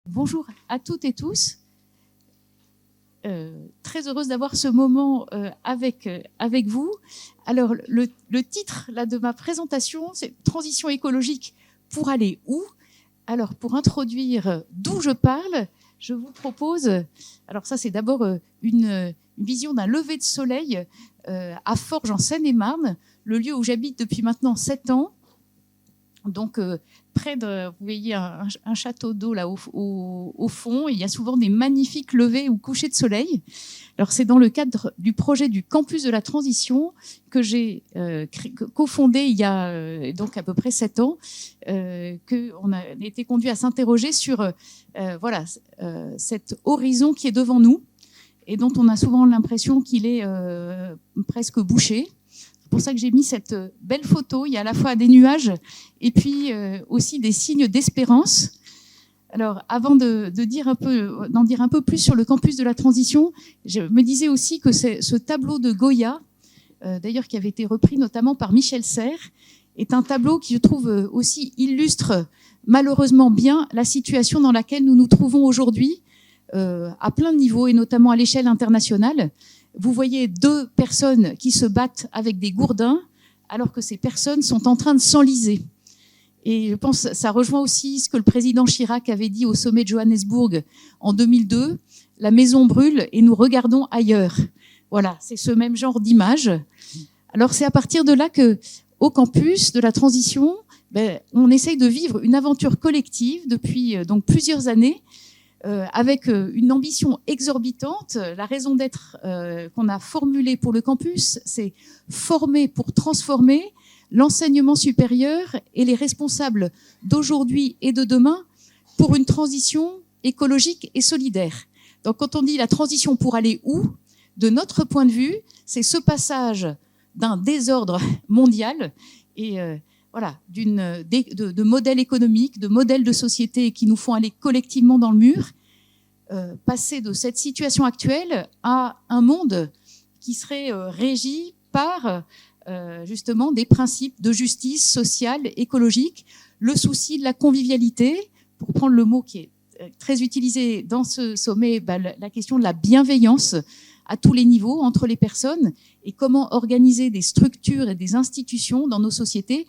Bonjour à toutes et tous. Très heureuse d'avoir ce moment avec vous. Alors, le titre là, de ma présentation, c'est « Transition écologique pour aller où ?» Alors, pour introduire d'où je parle, je vous propose... Alors ça, c'est d'abord une vision d'un lever de soleil à Forges, en Seine-et-Marne, le lieu où j'habite depuis maintenant 7 ans. Donc, près de, vous voyez un château d'eau là au fond. Il y a souvent des magnifiques levées ou couchers de soleil. Alors, c'est dans le cadre du projet du campus de la transition que j'ai cofondé il y a donc à peu près 7 ans, qu'on a été conduit à s'interroger sur cet horizon qui est devant nous et dont on a souvent l'impression qu'il est presque bouché. C'est pour ça que j'ai mis cette belle photo. Il y a à la fois des nuages et puis aussi des signes d'espérance. Alors, avant d'en dire un peu plus sur le campus de la transition, je me disais aussi que ce tableau de Goya, d'ailleurs qui avait été repris notamment par Michel Serres, est un tableau qui, je trouve, aussi illustre malheureusement bien la situation dans laquelle nous nous trouvons aujourd'hui, à plein de niveaux et notamment à l'échelle internationale. Vous voyez 2 personnes qui se battent avec des gourdins alors que ces personnes sont en train de s'enliser. Et je pense que ça rejoint aussi ce que le président Chirac avait dit au sommet de Johannesburg en 2002. La maison brûle et nous regardons ailleurs. Voilà, c'est ce même genre d'image. Alors c'est à partir de là que, au campus de la transition, on essaye de vivre une aventure collective depuis donc plusieurs années, avec une ambition exorbitante. La raison d'être qu'on a formulée pour le campus, c'est former pour transformer l'enseignement supérieur et les responsables d'aujourd'hui et de demain pour une transition écologique et solidaire. Donc quand on dit la transition pour aller où, de notre point de vue, c'est ce passage d'un désordre mondial et de modèles économiques, de modèles de société qui nous font aller collectivement dans le mur, passer de cette situation actuelle à un monde qui serait régi par justement des principes de justice sociale, écologique, le souci de la convivialité, pour prendre le mot qui est très utilisé dans ce sommet, la question de la bienveillance à tous les niveaux entre les personnes et comment organiser des structures et des institutions dans nos sociétés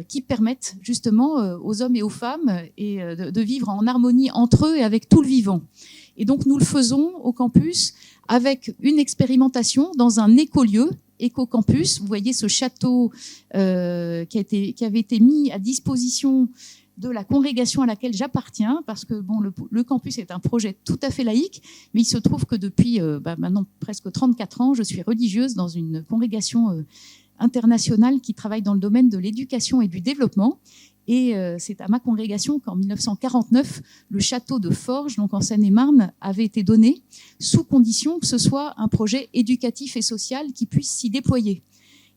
qui permettent justement aux hommes et aux femmes de vivre en harmonie entre eux et avec tout le vivant. Et donc nous le faisons au campus avec une expérimentation dans un écolieu, éco-campus. Vous voyez ce château qui avait été mis à disposition de la congrégation à laquelle j'appartiens, parce que bon, le campus est un projet tout à fait laïque, mais il se trouve que depuis maintenant presque 34 ans, je suis religieuse dans une congrégation internationale qui travaille dans le domaine de l'éducation et du développement. Et c'est à ma congrégation qu'en 1949, le château de Forges, donc en Seine-et-Marne, avait été donné sous condition que ce soit un projet éducatif et social qui puisse s'y déployer.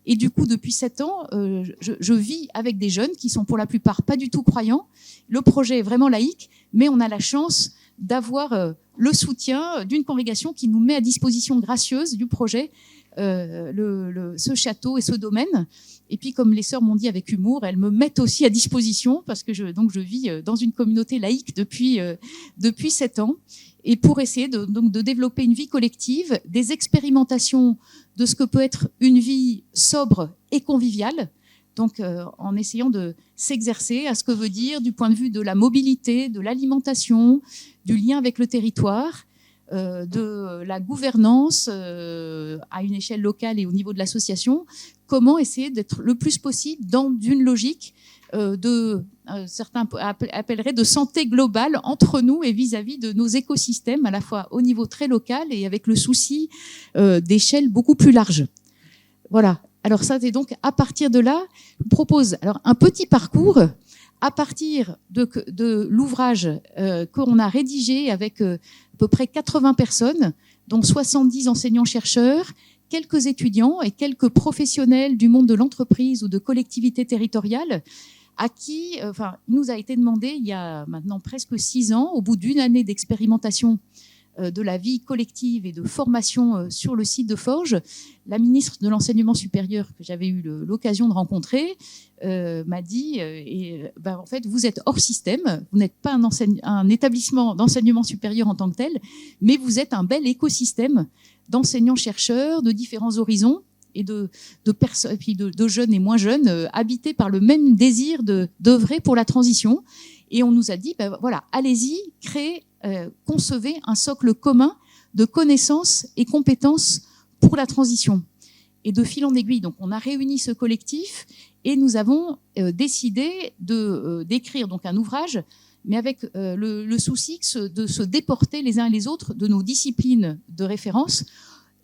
Et du coup, depuis 7 ans, je vis avec des jeunes qui sont pour la plupart pas du tout croyants. Le projet est vraiment laïque, mais on a la chance d'avoir le soutien d'une congrégation qui nous met à disposition gracieuse du projet ce château et ce domaine. Et puis, comme les sœurs m'ont dit avec humour, elles me mettent aussi à disposition parce que je vis dans une communauté laïque depuis 7 ans. Et pour essayer de développer une vie collective, des expérimentations de ce que peut être une vie sobre et conviviale, donc en essayant de s'exercer à ce que veut dire du point de vue de la mobilité, de l'alimentation, du lien avec le territoire, de la gouvernance à une échelle locale et au niveau de l'association, comment essayer d'être le plus possible dans une logique certains appelleraient de santé globale entre nous et vis-à-vis de nos écosystèmes, à la fois au niveau très local et avec le souci d'échelle beaucoup plus large. Voilà. Alors ça, c'est donc à partir de là, je vous propose alors un petit parcours à partir de l'ouvrage qu'on a rédigé avec à peu près 80 personnes, dont 70 enseignants-chercheurs, quelques étudiants et quelques professionnels du monde de l'entreprise ou de collectivités territoriales, à qui il nous a été demandé il y a maintenant presque 6 ans, au bout d'une année d'expérimentation de la vie collective et de formation sur le site de Forges, la ministre de l'Enseignement supérieur que j'avais eu l'occasion de rencontrer m'a dit en fait, vous êtes hors système, vous n'êtes pas un établissement d'enseignement supérieur en tant que tel, mais vous êtes un bel écosystème d'enseignants-chercheurs de différents horizons et de jeunes et moins jeunes habités par le même désir d'œuvrer pour la transition. Et on nous a dit, voilà, allez-y, créez, concevez un socle commun de connaissances et compétences pour la transition. Et de fil en aiguille, donc on a réuni ce collectif et nous avons décidé d'écrire donc un ouvrage, mais avec le souci de se déporter les uns et les autres de nos disciplines de référence,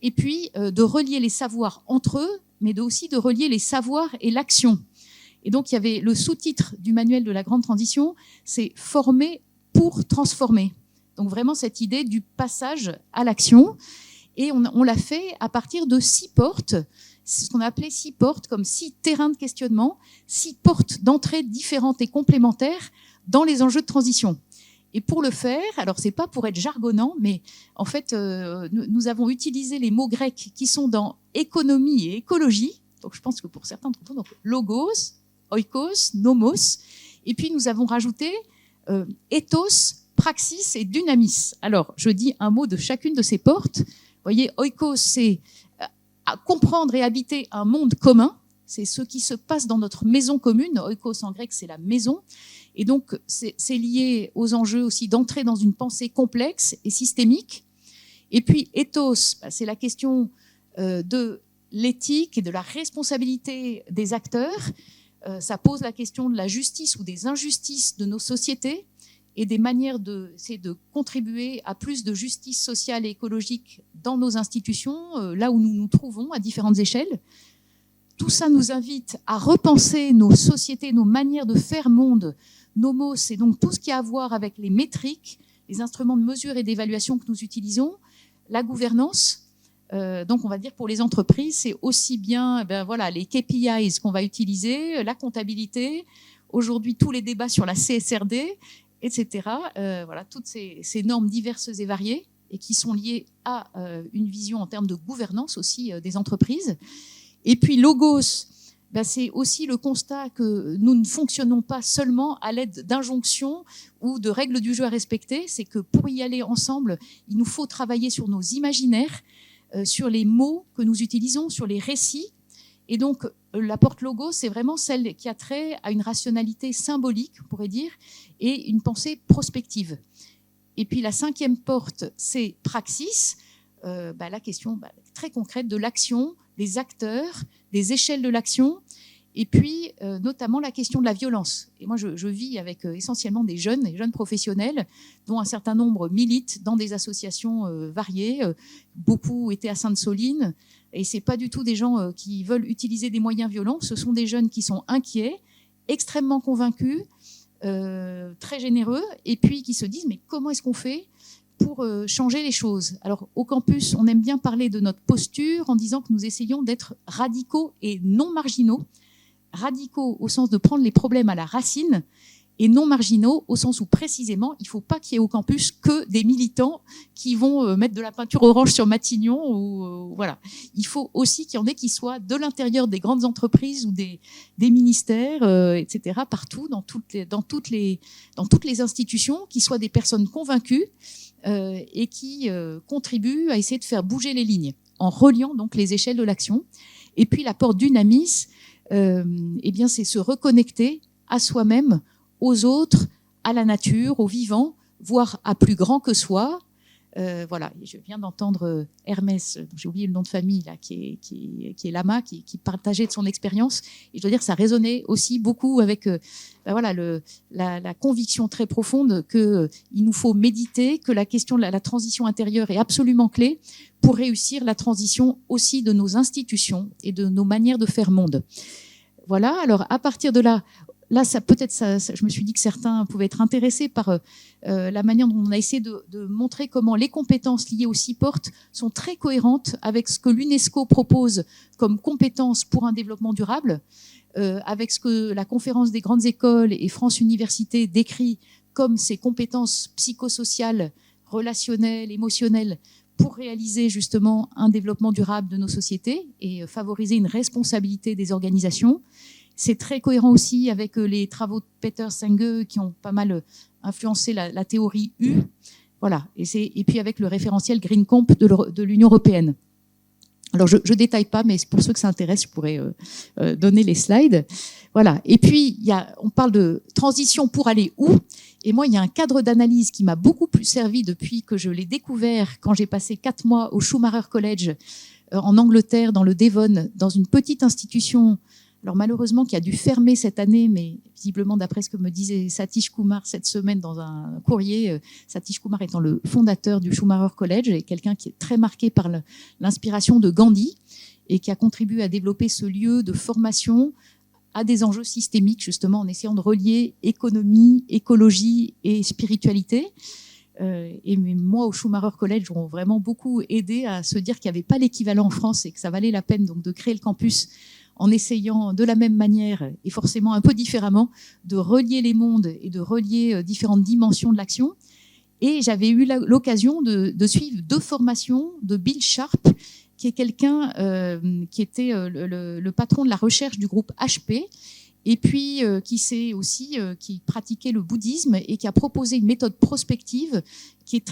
et puis de relier les savoirs entre eux, mais aussi de relier les savoirs et l'action. Et donc, il y avait le sous-titre du manuel de la grande transition, c'est « Former pour transformer ». Donc, vraiment, cette idée du passage à l'action. Et on l'a fait à partir de 6 portes. C'est ce qu'on a appelé 6 portes, comme 6 terrains de questionnement, 6 portes d'entrée différentes et complémentaires dans les enjeux de transition. Et pour le faire, alors c'est pas pour être jargonnant, mais en fait, nous avons utilisé les mots grecs qui sont dans économie et écologie. Donc, je pense que pour certains d'entre vous, donc logos, oikos, nomos. Et puis, nous avons rajouté ethos, praxis et dynamis. Alors, je dis un mot de chacune de ces portes. Vous voyez, oikos, c'est comprendre et habiter un monde commun. C'est ce qui se passe dans notre maison commune. Oikos en grec, c'est la maison. Et donc, c'est lié aux enjeux aussi d'entrer dans une pensée complexe et systémique. Et puis, ethos, c'est la question de l'éthique et de la responsabilité des acteurs. Ça pose la question de la justice ou des injustices de nos sociétés et des manières de contribuer à plus de justice sociale et écologique dans nos institutions, là où nous nous trouvons à différentes échelles. Tout ça nous invite à repenser nos sociétés, nos manières de faire monde. Nomos, c'est donc tout ce qui a à voir avec les métriques, les instruments de mesure et d'évaluation que nous utilisons, la gouvernance. Donc, on va dire pour les entreprises, c'est aussi bien voilà, les KPIs qu'on va utiliser, la comptabilité, aujourd'hui tous les débats sur la CSRD, etc. Voilà, toutes ces normes diverses et variées et qui sont liées à une vision en termes de gouvernance aussi des entreprises. Et puis, logos, c'est aussi le constat que nous ne fonctionnons pas seulement à l'aide d'injonctions ou de règles du jeu à respecter. C'est que pour y aller ensemble, il nous faut travailler sur nos imaginaires, sur les mots que nous utilisons, sur les récits. Et donc, la porte logos, c'est vraiment celle qui a trait à une rationalité symbolique, on pourrait dire, et une pensée prospective. Et puis, la 5e porte, c'est praxis, la question très concrète de l'action, des acteurs, des échelles de l'action, et puis notamment la question de la violence. Et moi, je vis avec essentiellement des jeunes professionnels, dont un certain nombre militent dans des associations variées. Beaucoup étaient à Sainte-Soline, et c'est pas du tout des gens qui veulent utiliser des moyens violents. Ce sont des jeunes qui sont inquiets, extrêmement convaincus, très généreux, et puis qui se disent mais comment est-ce qu'on fait pour changer les choses. Alors, au campus, on aime bien parler de notre posture en disant que nous essayons d'être radicaux et non marginaux. Radicaux au sens de prendre les problèmes à la racine et non marginaux au sens où, précisément, il ne faut pas qu'il y ait au campus que des militants qui vont mettre de la peinture orange sur Matignon. Voilà. Il faut aussi qu'il y en ait qui soient de l'intérieur des grandes entreprises ou des ministères, etc., partout, dans toutes les institutions, qui soient des personnes convaincues et qui contribuent à essayer de faire bouger les lignes en reliant donc les échelles de l'action. Et puis l'apport dynamis, c'est se reconnecter à soi-même, aux autres, à la nature, au vivant, voire à plus grand que soi. Voilà, je viens d'entendre Hermès, j'ai oublié le nom de famille là, qui est Lama, qui partageait de son expérience. Et je dois dire que ça résonnait aussi beaucoup avec la conviction très profonde qu'il nous faut méditer, que la question de la transition intérieure est absolument clé pour réussir la transition aussi de nos institutions et de nos manières de faire monde. Voilà, alors à partir de là, je me suis dit que certains pouvaient être intéressés par la manière dont on a essayé de montrer comment les compétences liées aux 6 portes sont très cohérentes avec ce que l'UNESCO propose comme compétences pour un développement durable, avec ce que la conférence des grandes écoles et France Universités décrit comme ces compétences psychosociales relationnels, émotionnels, pour réaliser justement un développement durable de nos sociétés et favoriser une responsabilité des organisations. C'est très cohérent aussi avec les travaux de Peter Senge qui ont pas mal influencé la théorie U. Voilà. Et puis avec le référentiel Green Comp de l'Union européenne. Alors, je ne détaille pas, mais pour ceux que ça intéresse, je pourrais donner les slides. Voilà. Et puis, on parle de transition pour aller où ? Et moi, il y a un cadre d'analyse qui m'a beaucoup plus servi depuis que je l'ai découvert quand j'ai passé 4 mois au Schumacher College en Angleterre, dans le Devon, dans une petite institution. Alors malheureusement, qui a dû fermer cette année, mais visiblement, d'après ce que me disait Satish Kumar cette semaine dans un courrier, Satish Kumar étant le fondateur du Schumacher College et quelqu'un qui est très marqué par l'inspiration de Gandhi et qui a contribué à développer ce lieu de formation à des enjeux systémiques, justement, en essayant de relier économie, écologie et spiritualité. Et moi, au Schumacher College, ont vraiment beaucoup aidé à se dire qu'il n'y avait pas l'équivalent en France et que ça valait la peine donc de créer le campus en essayant de la même manière et forcément un peu différemment de relier les mondes et de relier différentes dimensions de l'action. Et j'avais eu l'occasion de suivre 2 formations de Bill Sharp, qui est quelqu'un qui était le patron de la recherche du groupe HP, et puis qui pratiquait le bouddhisme et qui a proposé une méthode prospective qui est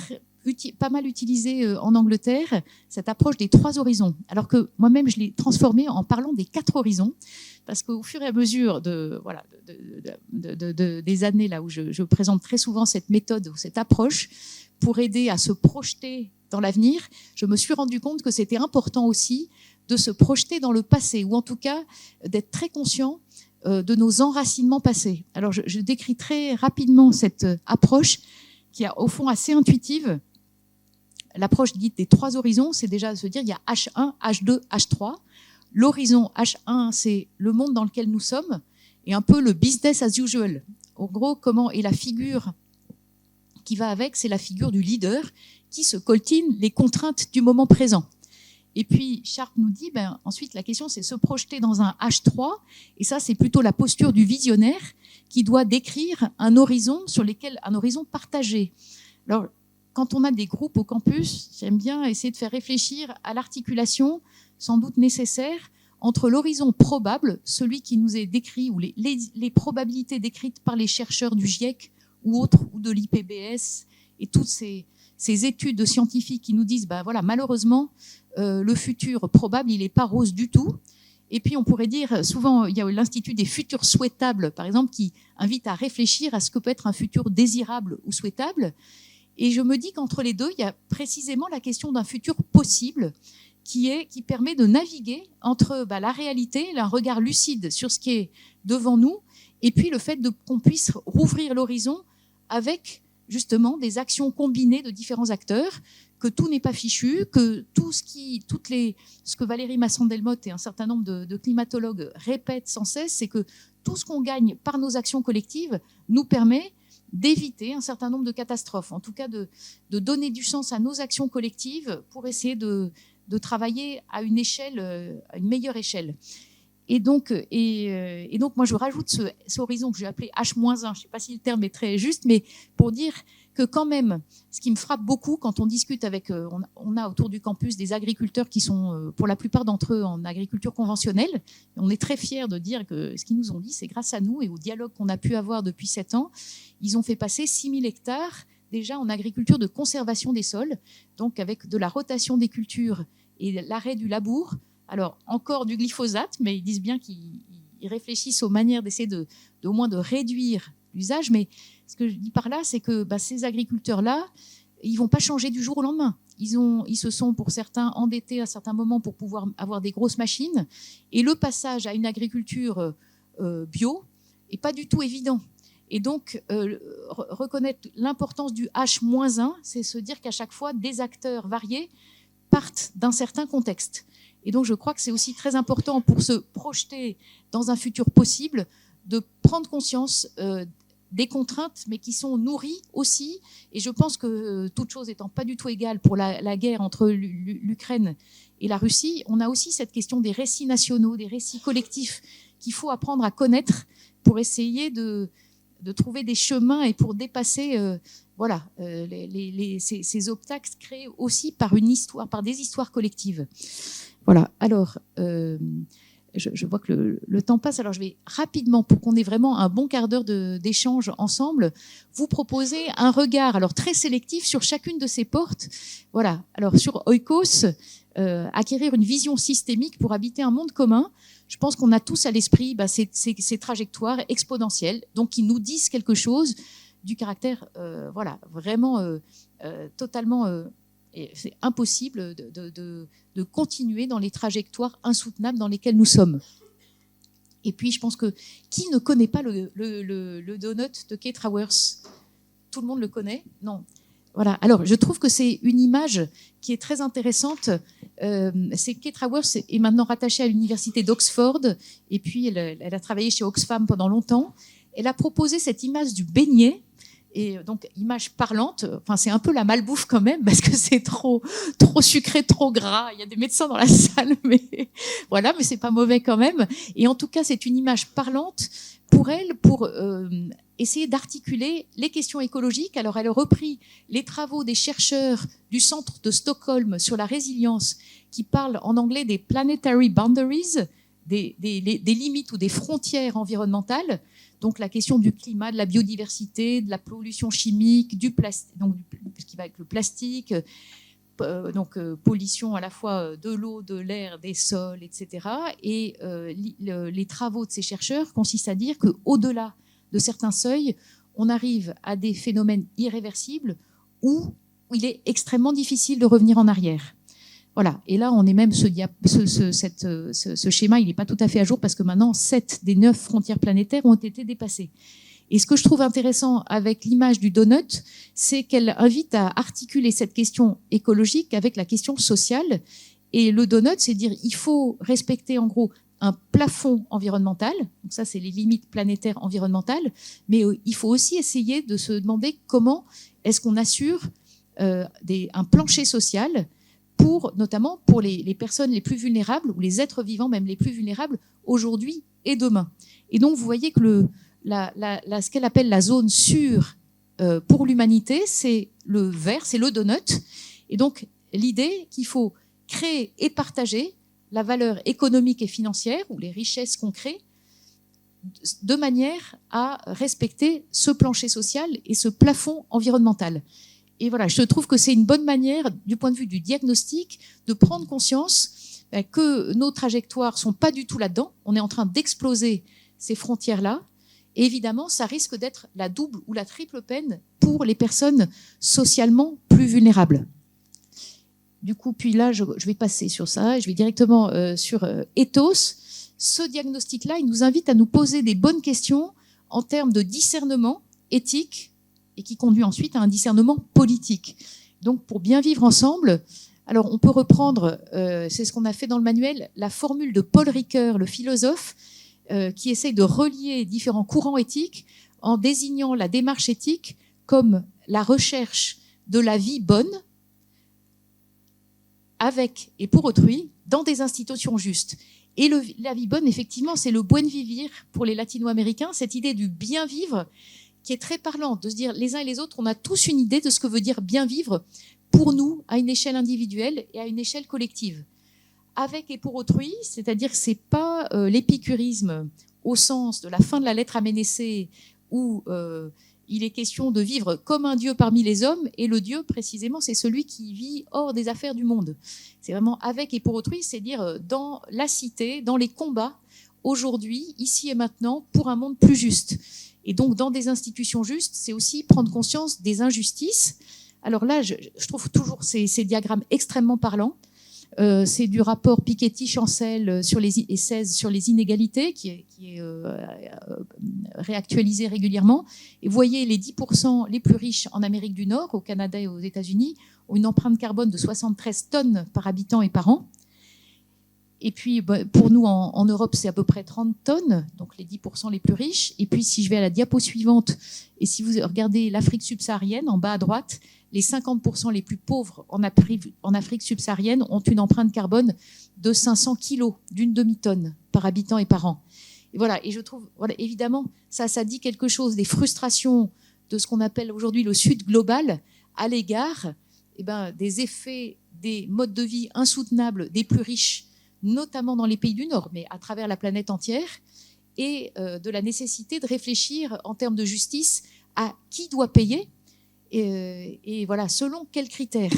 pas mal utilisée en Angleterre, cette approche des 3 horizons. Alors que moi-même, je l'ai transformée en parlant des 4 horizons, parce qu'au fur et à mesure des années là où je présente très souvent cette méthode ou cette approche pour aider à se projeter dans l'avenir, je me suis rendu compte que c'était important aussi de se projeter dans le passé, ou en tout cas d'être très conscient de nos enracinements passés. Alors je décris très rapidement cette approche qui est au fond assez intuitive. L'approche dite des 3 horizons, c'est déjà de se dire il y a H1, H2, H3. L'horizon H1, c'est le monde dans lequel nous sommes et un peu le business as usual. En gros, et la figure qui va avec, c'est la figure du leader qui se coltine les contraintes du moment présent. Et puis, Sharp nous dit, ensuite, la question, c'est se projeter dans un H3. Et ça, c'est plutôt la posture du visionnaire qui doit décrire un horizon un horizon partagé. Alors, quand on a des groupes au campus, j'aime bien essayer de faire réfléchir à l'articulation, sans doute nécessaire, entre l'horizon probable, celui qui nous est décrit, ou les probabilités décrites par les chercheurs du GIEC ou autres, ou de l'IPBES, et toutes ces études scientifiques qui nous disent, malheureusement, le futur probable, il n'est pas rose du tout. Et puis, on pourrait dire, souvent, il y a l'Institut des futurs souhaitables, par exemple, qui invite à réfléchir à ce que peut être un futur désirable ou souhaitable. Et je me dis qu'entre les deux, il y a précisément la question d'un futur possible qui permet de naviguer entre la réalité, un regard lucide sur ce qui est devant nous, et puis le fait qu'on puisse rouvrir l'horizon avec justement des actions combinées de différents acteurs, que tout n'est pas fichu, que ce que Valérie Masson-Delmotte et un certain nombre de climatologues répètent sans cesse, c'est que tout ce qu'on gagne par nos actions collectives nous permet d'éviter un certain nombre de catastrophes, en tout cas de donner du sens à nos actions collectives pour essayer de travailler à une meilleure échelle. Et donc, moi, je rajoute ce horizon que j'ai appelé H-1, je ne sais pas si le terme est très juste, mais pour dire que quand même, ce qui me frappe beaucoup quand on discute on a autour du campus des agriculteurs qui sont, pour la plupart d'entre eux, en agriculture conventionnelle. Et on est très fiers de dire que ce qu'ils nous ont dit, c'est grâce à nous et au dialogue qu'on a pu avoir depuis 7 ans, ils ont fait passer 6000 hectares déjà en agriculture de conservation des sols, donc avec de la rotation des cultures et l'arrêt du labour. Alors, encore du glyphosate, mais ils disent bien qu'ils réfléchissent aux manières d'essayer au moins de réduire l'usage. Mais ce que je dis par là, c'est que ces agriculteurs-là, ils ne vont pas changer du jour au lendemain. Ils se sont, pour certains, endettés à certains moments pour pouvoir avoir des grosses machines. Et le passage à une agriculture bio n'est pas du tout évident. Et donc, reconnaître l'importance du H-1, c'est se dire qu'à chaque fois, des acteurs variés partent d'un certain contexte. Et donc, je crois que c'est aussi très important pour se projeter dans un futur possible de prendre conscience des contraintes, mais qui sont nourries aussi. Et je pense que, toute chose étant pas du tout égale pour la guerre entre l'Ukraine et la Russie, on a aussi cette question des récits nationaux, des récits collectifs qu'il faut apprendre à connaître pour essayer de de trouver des chemins et pour dépasser ces obstacles créés aussi par une histoire, par des histoires collectives. Voilà. Alors, je vois que le temps passe. Alors, je vais rapidement, pour qu'on ait vraiment un bon quart d'heure d'échange ensemble, vous proposer un regard alors très sélectif sur chacune de ces portes. Voilà. Alors, sur Oikos, acquérir une vision systémique pour habiter un monde commun. Je pense qu'on a tous à l'esprit ces trajectoires exponentielles, donc qui nous disent quelque chose du caractère, vraiment totalement. C'est impossible de continuer dans les trajectoires insoutenables dans lesquelles nous sommes. Et puis, je pense que qui ne connaît pas le donut de Kate Raworth? Tout le monde le connaît? Non. Voilà. Alors, je trouve que c'est une image qui est très intéressante. C'est Kate Raworth est maintenant rattachée à l'université d'Oxford, et puis elle a travaillé chez Oxfam pendant longtemps. Elle a proposé cette image du beignet. Et donc, image parlante, enfin, c'est un peu la malbouffe quand même, parce que c'est trop sucré, trop gras. Il y a des médecins dans la salle, mais voilà, mais c'est pas mauvais quand même. Et en tout cas, c'est une image parlante pour elle, pour essayer d'articuler les questions écologiques. Alors, elle a repris les travaux des chercheurs du centre de Stockholm sur la résilience, qui parlent en anglais des planetary boundaries, des limites ou des frontières environnementales. Donc la question du climat, de la biodiversité, de la pollution chimique, du plastique, donc ce qui va avec le plastique, pollution à la fois de l'eau, de l'air, des sols, etc. Et les travaux de ces chercheurs consistent à dire qu'au-delà de certains seuils, on arrive à des phénomènes irréversibles où il est extrêmement difficile de revenir en arrière. Voilà. Et là, on est même ce schéma, il n'est pas tout à fait à jour parce que maintenant, 7 des 9 frontières planétaires ont été dépassées. Et ce que je trouve intéressant avec l'image du donut, c'est qu'elle invite à articuler cette question écologique avec la question sociale. Et le donut, c'est dire il faut respecter en gros un plafond environnemental. Donc ça, c'est les limites planétaires environnementales. Mais il faut aussi essayer de se demander comment est-ce qu'on assure un plancher social notamment pour les personnes les plus vulnérables, ou les êtres vivants même les plus vulnérables, aujourd'hui et demain. Et donc, vous voyez que ce qu'elle appelle la zone sûre pour l'humanité, c'est le vert, c'est le donut. Et donc, l'idée qu'il faut créer et partager la valeur économique et financière, ou les richesses qu'on crée, de manière à respecter ce plancher social et ce plafond environnemental. Et voilà, je trouve que c'est une bonne manière, du point de vue du diagnostic, de prendre conscience que nos trajectoires sont pas du tout là-dedans. On est en train d'exploser ces frontières-là. Et évidemment, ça risque d'être la double ou la triple peine pour les personnes socialement plus vulnérables. Du coup, puis là, je vais passer sur ça. Je vais directement sur Ethos. Ce diagnostic-là, il nous invite à nous poser des bonnes questions en termes de discernement éthique, et qui conduit ensuite à un discernement politique. Donc, pour bien vivre ensemble, alors on peut reprendre, c'est ce qu'on a fait dans le manuel, la formule de Paul Ricoeur, le philosophe, qui essaye de relier différents courants éthiques en désignant la démarche éthique comme la recherche de la vie bonne, avec et pour autrui, dans des institutions justes. Et la vie bonne, effectivement, c'est le buen vivir pour les latino-américains, cette idée du bien vivre, qui est très parlante, de se dire les uns et les autres, on a tous une idée de ce que veut dire bien vivre pour nous, à une échelle individuelle et à une échelle collective. Avec et pour autrui, c'est-à-dire que c'est pas l'épicurisme au sens de la fin de la lettre à Ménécée, où il est question de vivre comme un Dieu parmi les hommes, et le Dieu, précisément, c'est celui qui vit hors des affaires du monde. C'est vraiment avec et pour autrui, c'est dire dans la cité, dans les combats, aujourd'hui, ici et maintenant, pour un monde plus juste. Et donc, dans des institutions justes, c'est aussi prendre conscience des injustices. Alors là, je trouve toujours ces diagrammes extrêmement parlants. C'est du rapport Piketty-Chancel sur et 16 sur les inégalités, qui est réactualisé régulièrement. Et vous voyez, les 10% les plus riches en Amérique du Nord, au Canada et aux États-Unis, ont une empreinte carbone de 73 tonnes par habitant et par an. Et puis, pour nous, en Europe, c'est à peu près 30 tonnes, donc les 10% les plus riches. Et puis, si je vais à la diapo suivante, et si vous regardez l'Afrique subsaharienne, en bas à droite, les 50% les plus pauvres en Afrique subsaharienne ont une empreinte carbone de 500 kilos, d'une demi-tonne par habitant et par an. Et voilà. Et je trouve, voilà, évidemment, ça dit quelque chose des frustrations de ce qu'on appelle aujourd'hui le Sud global à l'égard des effets des modes de vie insoutenables des plus riches, notamment dans les pays du Nord, mais à travers la planète entière, et de la nécessité de réfléchir en termes de justice à qui doit payer et voilà, selon quels critères.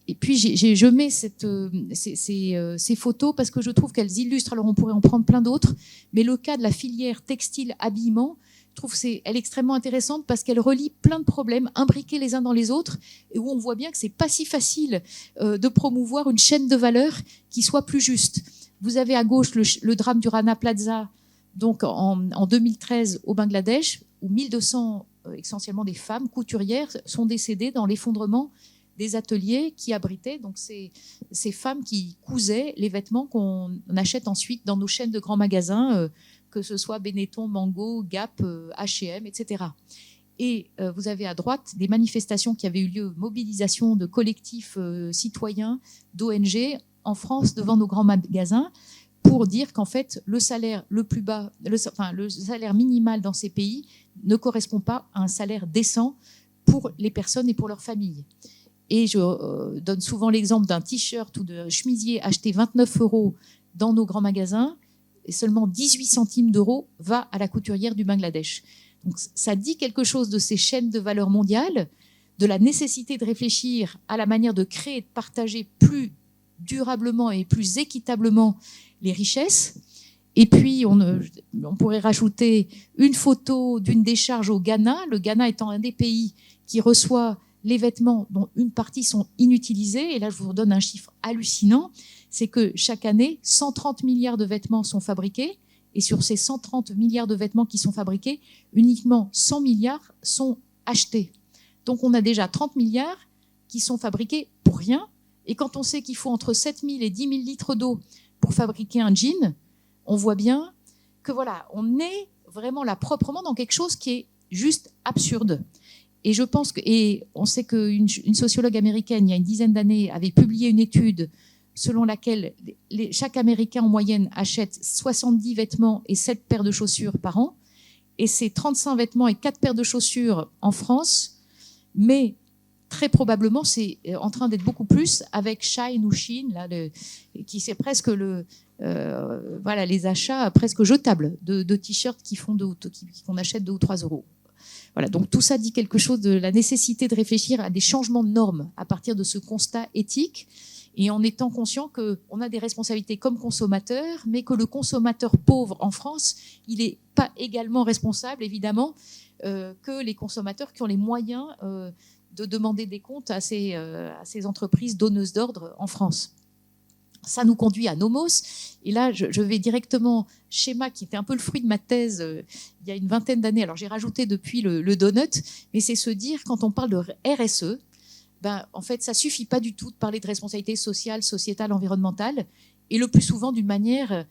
Et puis je mets ces photos parce que je trouve qu'elles illustrent, alors on pourrait en prendre plein d'autres, mais le cas de la filière textile-habillement, je trouve elle est extrêmement intéressante parce qu'elle relie plein de problèmes imbriqués les uns dans les autres et où on voit bien que c'est pas si facile de promouvoir une chaîne de valeur qui soit plus juste. Vous avez à gauche le drame du Rana Plaza, donc en 2013 au Bangladesh, où 1200 essentiellement des femmes couturières sont décédées dans l'effondrement des ateliers qui abritaient donc ces femmes qui cousaient les vêtements qu'on achète ensuite dans nos chaînes de grands magasins, que ce soit Benetton, Mango, Gap, H&M, etc. Et vous avez à droite des manifestations qui avaient eu lieu, mobilisation de collectifs citoyens, d'ONG en France devant nos grands magasins pour dire qu'en fait le salaire le plus bas, le salaire minimal dans ces pays ne correspond pas à un salaire décent pour les personnes et pour leurs familles. Et je donne souvent l'exemple d'un t-shirt ou de chemisier acheté 29 € dans nos grands magasins et seulement 18 centimes d'euros va à la couturière du Bangladesh. Donc ça dit quelque chose de ces chaînes de valeur mondiales, de la nécessité de réfléchir à la manière de créer et de partager plus durablement et plus équitablement les richesses. Et puis, on pourrait rajouter une photo d'une décharge au Ghana, le Ghana étant un des pays qui reçoit les vêtements dont une partie sont inutilisés. Et là, je vous redonne un chiffre hallucinant, c'est que chaque année, 130 milliards de vêtements sont fabriqués. Et sur ces 130 milliards de vêtements qui sont fabriqués, uniquement 100 milliards sont achetés. Donc, on a déjà 30 milliards qui sont fabriqués pour rien. Et quand on sait qu'il faut entre 7 000 et 10 000 litres d'eau pour fabriquer un jean, on voit bien que voilà, on est vraiment là proprement dans quelque chose qui est juste absurde. Et je pense et on sait qu'une sociologue américaine, il y a une dizaine d'années, avait publié une étude selon laquelle chaque Américain en moyenne achète 70 vêtements et 7 paires de chaussures par an. Et c'est 35 vêtements et 4 paires de chaussures en France. Mais très probablement, c'est en train d'être beaucoup plus avec Shine ou Shein, là, qui c'est presque les achats presque jetables de t-shirts qu'on achète 2 ou 3 euros. Voilà, donc tout ça dit quelque chose de la nécessité de réfléchir à des changements de normes à partir de ce constat éthique et en étant conscient qu'on a des responsabilités comme consommateurs, mais que le consommateur pauvre en France, il n'est pas également responsable, évidemment, que les consommateurs qui ont les moyens de demander des comptes à ces entreprises donneuses d'ordre en France. Ça nous conduit à Nomos. Et là, je vais directement, schéma qui était un peu le fruit de ma thèse il y a une vingtaine d'années. Alors, j'ai rajouté depuis le donut, mais c'est se dire, quand on parle de RSE, en fait, ça suffit pas du tout de parler de responsabilité sociale, sociétale, environnementale, et le plus souvent d'une manière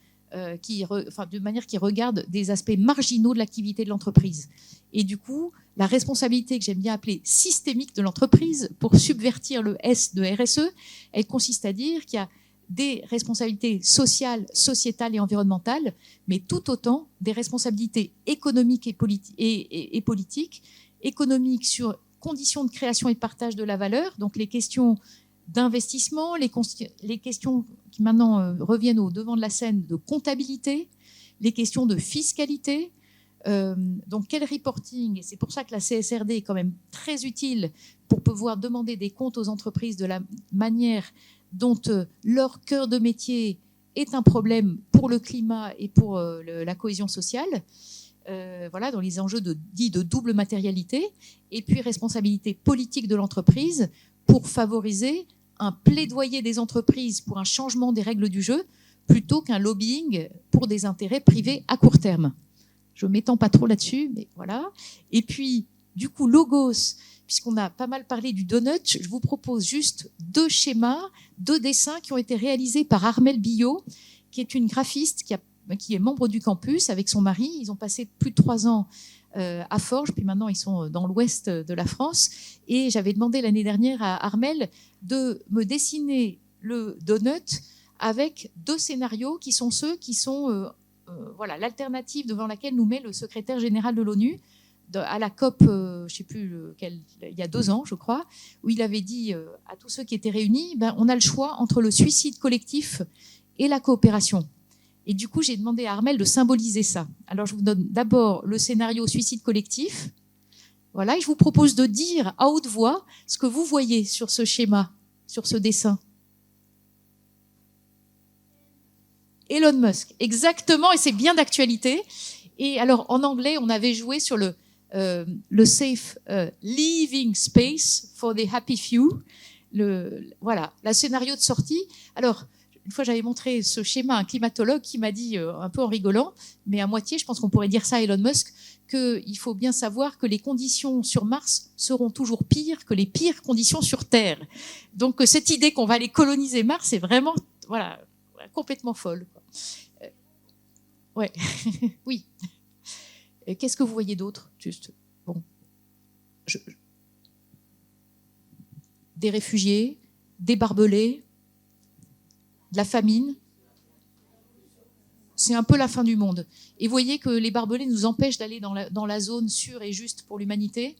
qui regarde des aspects marginaux de l'activité de l'entreprise. Et du coup, la responsabilité que j'aime bien appeler systémique de l'entreprise, pour subvertir le S de RSE, elle consiste à dire qu'il y a des responsabilités sociales, sociétales et environnementales, mais tout autant des responsabilités économiques et politiques, économiques sur conditions de création et de partage de la valeur, donc les questions d'investissement, les questions qui maintenant reviennent au devant de la scène de comptabilité, les questions de fiscalité, donc quel reporting, et c'est pour ça que la CSRD est quand même très utile pour pouvoir demander des comptes aux entreprises de la manière dont leur cœur de métier est un problème pour le climat et pour la cohésion sociale, dans les enjeux dits de double matérialité, et puis responsabilité politique de l'entreprise pour favoriser un plaidoyer des entreprises pour un changement des règles du jeu, plutôt qu'un lobbying pour des intérêts privés à court terme. Je ne m'étends pas trop là-dessus, mais voilà. Et puis, du coup, Logos, puisqu'on a pas mal parlé du donut, je vous propose juste 2 schémas, 2 dessins qui ont été réalisés par Armelle Billot, qui est une graphiste qui est membre du campus avec son mari. Ils ont passé plus de 3 ans à Forges, puis maintenant ils sont dans l'ouest de la France. Et j'avais demandé l'année dernière à Armelle de me dessiner le donut avec 2 scénarios qui sont ceux qui sont voilà, l'alternative devant laquelle nous met le secrétaire général de l'ONU à la COP, je ne sais plus il y a 2 ans, je crois, où il avait dit à tous ceux qui étaient réunis, on a le choix entre le suicide collectif et la coopération. Et du coup, j'ai demandé à Armelle de symboliser ça. Alors, je vous donne d'abord le scénario suicide collectif. Voilà, et je vous propose de dire à haute voix ce que vous voyez sur ce schéma, sur ce dessin. Elon Musk, exactement, et c'est bien d'actualité. Et alors, en anglais, on avait joué sur le safe living space for the happy few. Voilà, le scénario de sortie. Alors, une fois, j'avais montré ce schéma à un climatologue qui m'a dit, un peu en rigolant, mais à moitié, je pense qu'on pourrait dire ça à Elon Musk, qu'il faut bien savoir que les conditions sur Mars seront toujours pires que les pires conditions sur Terre. Donc, cette idée qu'on va aller coloniser Mars est vraiment, voilà, complètement folle. Ouais, oui. Qu'est-ce que vous voyez d'autre, juste? Bon, des réfugiés, des barbelés, de la famine. C'est un peu la fin du monde. Et vous voyez que les barbelés nous empêchent d'aller dans la zone sûre et juste pour l'humanité.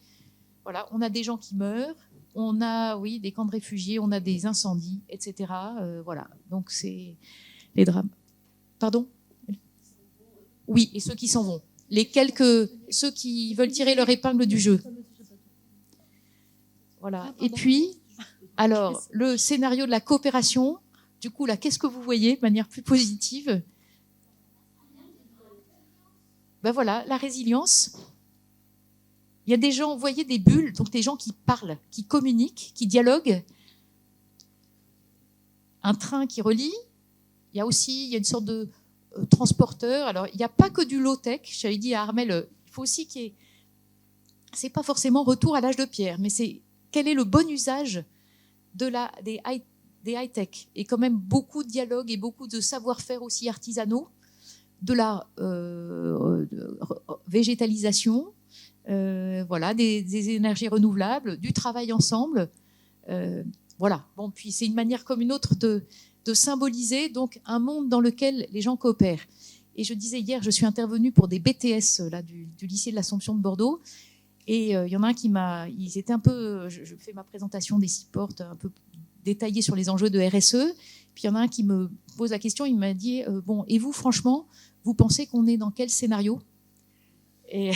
Voilà, on a des gens qui meurent, on a, oui, des camps de réfugiés, on a des incendies, etc. Voilà, donc c'est les drames. Pardon? Oui, et ceux qui s'en vont. Ceux qui veulent tirer leur épingle du jeu. Voilà. Et puis, alors, le scénario de la coopération, du coup, là, qu'est-ce que vous voyez de manière plus positive? Voilà, la résilience. Il y a des gens, vous voyez, des bulles, donc des gens qui parlent, qui communiquent, qui dialoguent. Un train qui relie. Il y a une sorte de transporteur. Alors, il n'y a pas que du low-tech. J'avais dit à Armelle, il faut aussi qu'il y ait... C'est pas forcément retour à l'âge de pierre, mais c'est quel est le bon usage des high-tech. Et quand même beaucoup de dialogue et beaucoup de savoir-faire aussi artisanaux, de la végétalisation, voilà, des énergies renouvelables, du travail ensemble. Voilà. Bon, puis c'est une manière comme une autre de symboliser donc un monde dans lequel les gens coopèrent. Et je disais hier, je suis intervenue pour des BTS là, du lycée de l'Assomption de Bordeaux. Et il y en a un qui ils étaient un peu, je fais ma présentation des 6 portes un peu détaillée sur les enjeux de RSE. Puis il y en a un qui me pose la question, il m'a dit, bon, et vous, franchement, vous pensez qu'on est dans quel scénario? Et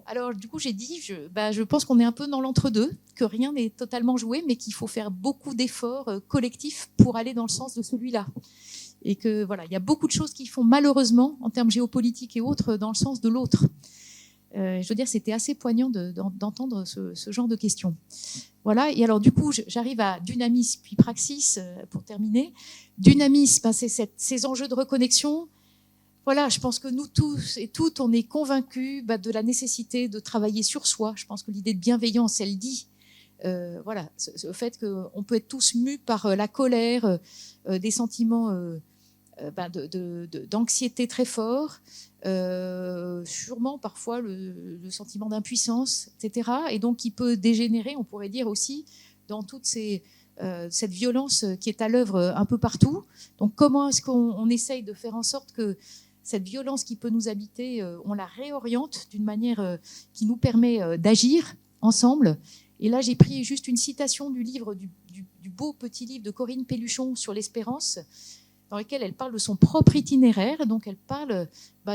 alors, du coup, j'ai dit, je pense qu'on est un peu dans l'entre-deux, que rien n'est totalement joué, mais qu'il faut faire beaucoup d'efforts collectifs pour aller dans le sens de celui-là. Et que voilà, il y a beaucoup de choses qui font malheureusement, en termes géopolitiques et autres, dans le sens de l'autre. Je veux dire, c'était assez poignant d'entendre ce genre de questions. Voilà. Et alors, du coup, j'arrive à Dunamis puis Praxis pour terminer. Dunamis, c'est ces enjeux de reconnexion. Voilà, je pense que nous tous et toutes, on est convaincus de la nécessité de travailler sur soi. Je pense que l'idée de bienveillance, elle dit, voilà, le fait qu'on peut être tous mus par la colère, des sentiments d'anxiété très forts, sûrement parfois le sentiment d'impuissance, etc. Et donc qui peut dégénérer, on pourrait dire aussi, dans toute cette violence qui est à l'œuvre un peu partout. Donc comment est-ce qu'on essaye de faire en sorte que cette violence qui peut nous habiter, on la réoriente d'une manière qui nous permet d'agir ensemble. Et là, j'ai pris juste une citation du livre, du beau petit livre de Corinne Pelluchon sur l'espérance, dans lequel elle parle de son propre itinéraire. Donc, elle parle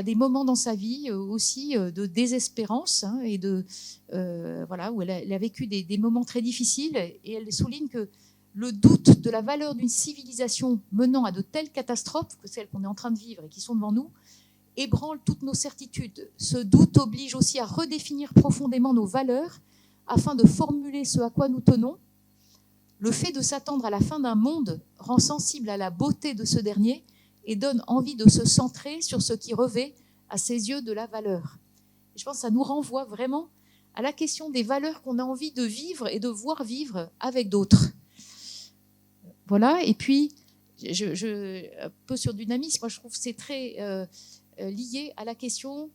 des moments dans sa vie aussi de désespérance et voilà, où elle a vécu des moments très difficiles. Et elle souligne que le doute de la valeur d'une civilisation menant à de telles catastrophes que celles qu'on est en train de vivre et qui sont devant nous ébranle toutes nos certitudes. Ce doute oblige aussi à redéfinir profondément nos valeurs afin de formuler ce à quoi nous tenons. Le fait de s'attendre à la fin d'un monde rend sensible à la beauté de ce dernier et donne envie de se centrer sur ce qui revêt à ses yeux de la valeur. Et je pense que ça nous renvoie vraiment à la question des valeurs qu'on a envie de vivre et de voir vivre avec d'autres. Voilà, et puis, un peu sur Dunamis, moi je trouve que c'est très lié à la question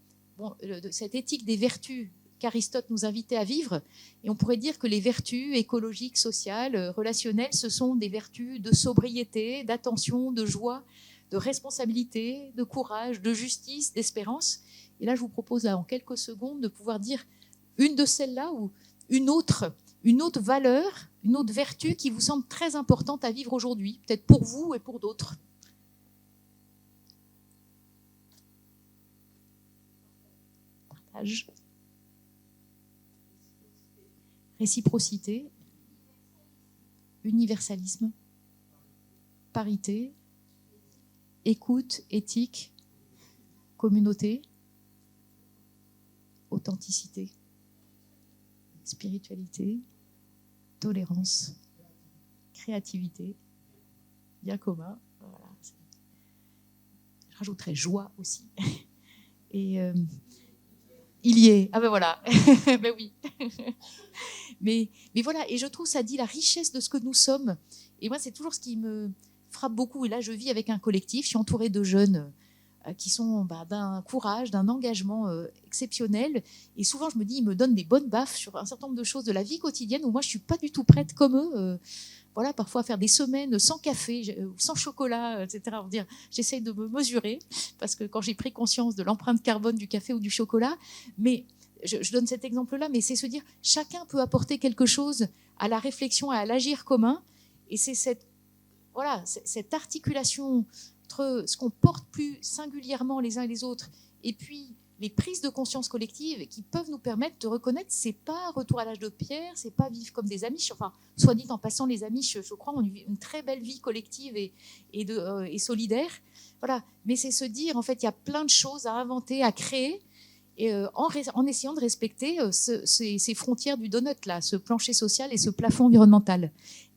de cette éthique des vertus qu'Aristote nous invitait à vivre. Et on pourrait dire que les vertus écologiques, sociales, relationnelles, ce sont des vertus de sobriété, d'attention, de joie, de responsabilité, de courage, de justice, d'espérance. Et là, je vous propose là, en quelques secondes de pouvoir dire une de celles-là ou une autre valeur, une autre vertu qui vous semble très importante à vivre aujourd'hui, peut-être pour vous et pour d'autres. Partage. Réciprocité. Universalisme. Parité. Écoute, éthique. Communauté. Authenticité. Spiritualité. Tolérance. Créativité. Bien commun. Voilà. Je rajouterais joie aussi. Et il y est. Ah ben voilà. Ben oui. mais voilà. Et je trouve ça dit la richesse de ce que nous sommes. Et moi, c'est toujours ce qui me frappe beaucoup. Et là, je vis avec un collectif. Je suis entourée de jeunes qui sont d'un courage, d'un engagement exceptionnel. Et souvent, je me dis, ils me donnent des bonnes baffes sur un certain nombre de choses de la vie quotidienne où moi, je ne suis pas du tout prête comme eux. Voilà, parfois à faire des semaines sans café, sans chocolat, etc. Dire, j'essaye de me mesurer parce que quand j'ai pris conscience de l'empreinte carbone du café ou du chocolat, mais je donne cet exemple-là, mais c'est se dire chacun peut apporter quelque chose à la réflexion et à l'agir commun. Et c'est cette articulation entre ce qu'on porte plus singulièrement les uns et les autres et puis les prises de conscience collectives qui peuvent nous permettre de reconnaître c'est pas retour à l'âge de pierre, c'est pas vivre comme des Amish. Enfin, soit dit en passant, les Amish, je crois, ont une très belle vie collective et solidaire. Voilà. Mais c'est se dire, en fait, il y a plein de choses à inventer, à créer, et en essayant de respecter ces frontières du donut, là, ce plancher social et ce plafond environnemental.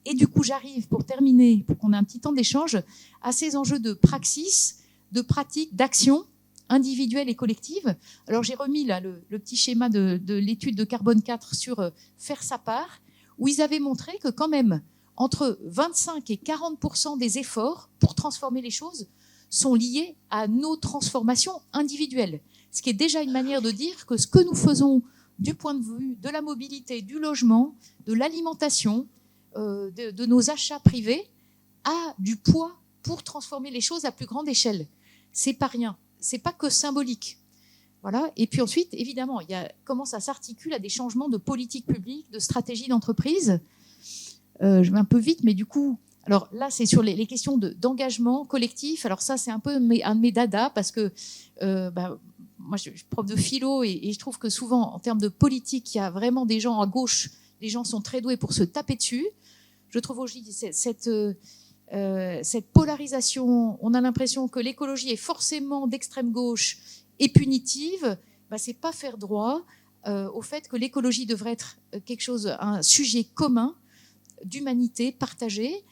Et du coup, j'arrive, pour terminer, pour qu'on ait un petit temps d'échange, à ces enjeux de praxis, de pratique, d'action individuelle et collective. Alors, j'ai remis là le petit schéma de l'étude de Carbone 4 sur faire sa part, où ils avaient montré que quand même, entre 25 et 40% des efforts pour transformer les choses sont liés à nos transformations individuelles. Ce qui est déjà une manière de dire que ce que nous faisons du point de vue de la mobilité, du logement, de l'alimentation, de nos achats privés, a du poids pour transformer les choses à plus grande échelle. C'est pas rien. C'est pas que symbolique. Voilà. Et puis ensuite, évidemment, comment ça s'articule à des changements de politique publique, de stratégie d'entreprise. Je vais un peu vite, mais du coup, alors là, c'est sur les questions d'engagement collectif. Alors ça, c'est un peu un de mes dadas parce que moi, je suis prof de philo et je trouve que souvent, en termes de politique, il y a vraiment des gens à gauche, les gens sont très doués pour se taper dessus. Je trouve aujourd'hui cette polarisation, on a l'impression que l'écologie est forcément d'extrême gauche et punitive. C'est pas faire droit au fait que l'écologie devrait être quelque chose, un sujet commun d'humanité partagée,